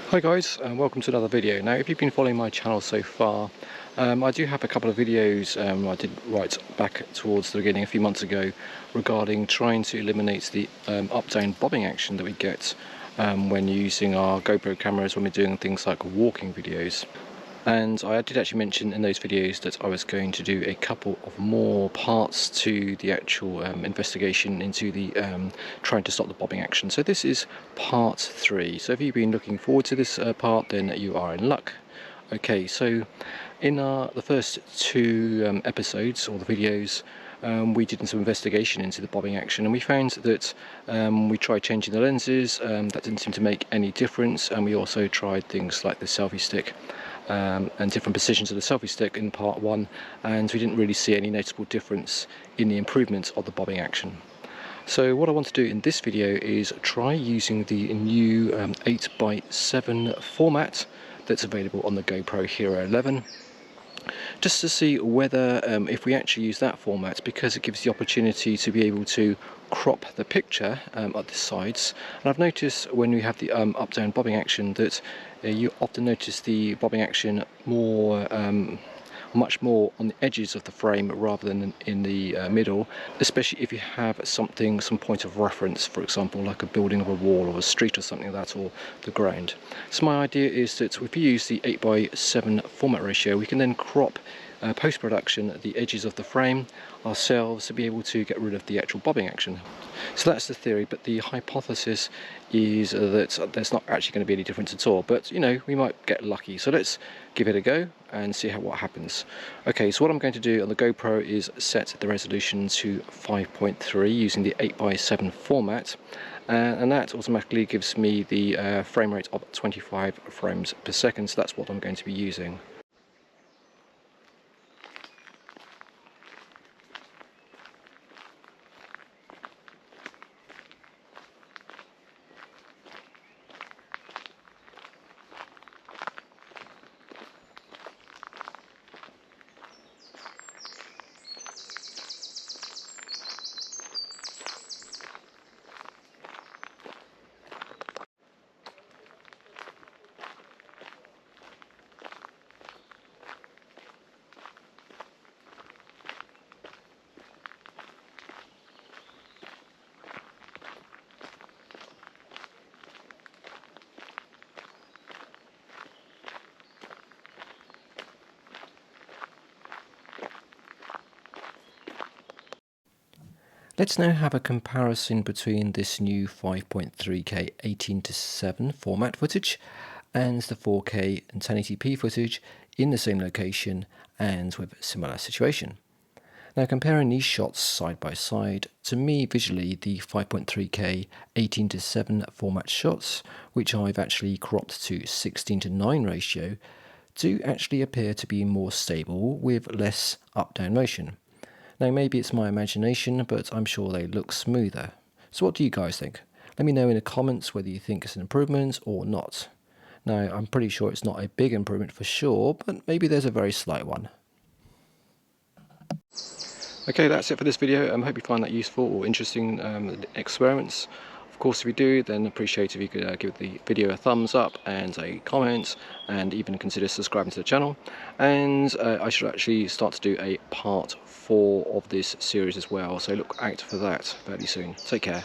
Hi guys, and welcome to another video. Now, if you've been following my channel so far, I do have a couple of videos I did right back towards the beginning a few months ago regarding trying to eliminate the up-down bobbing action that we get when using our GoPro cameras when we're doing things like walking videos. And I did actually mention in those videos that I was going to do a couple of more parts to the actual investigation into the trying to stop the bobbing action. So this is part 3. So if you've been looking forward to this part, then you are in luck. Okay, so in the first 2 episodes, or the videos, we did some investigation into the bobbing action, and we found that we tried changing the lenses, that didn't seem to make any difference, and we also tried things like the selfie stick and different positions of the selfie stick in part 1, and we didn't really see any noticeable difference in the improvement of the bobbing action. So what I want to do in this video is try using the new 8x7 format that's available on the GoPro Hero 11, just to see whether if we actually use that format, because it gives the opportunity to be able to crop the picture at the sides. And I've noticed when we have the up-down bobbing action that you often notice the bobbing action much more on the edges of the frame rather than in the middle, especially if you have some point of reference, for example like a building or a wall or a street or something like that, or the ground. So my idea is that if we use the 8x7 format ratio, we can then crop post-production the edges of the frame ourselves to be able to get rid of the actual bobbing action. So that's the theory, but the hypothesis is that there's not actually going to be any difference at all, but you know, we might get lucky. So let's give it a go and see what happens. Okay, so what I'm going to do on the GoPro is set the resolution to 5.3 using the 8x7 format, and that automatically gives me the frame rate of 25 frames per second, so that's what I'm going to be using. Let's now have a comparison between this new 5.3K 18:7 format footage and the 4K and 1080p footage in the same location and with a similar situation. Now, comparing these shots side by side, to me visually the 5.3K 18:7 format shots, which I've actually cropped to 16:9 ratio, do actually appear to be more stable with less up-down motion. Now, maybe it's my imagination, but I'm sure they look smoother. So what do you guys think? Let me know in the comments whether you think it's an improvement or not. Now, I'm pretty sure it's not a big improvement for sure, but maybe there's a very slight one. Okay, that's it for this video. I hope you find that useful or interesting experiments. Of course, if you do, then appreciate if you could give the video a thumbs up and a comment, and even consider subscribing to the channel. And I should actually start to do a part 4 of this series as well, so look out for that fairly soon. Take care.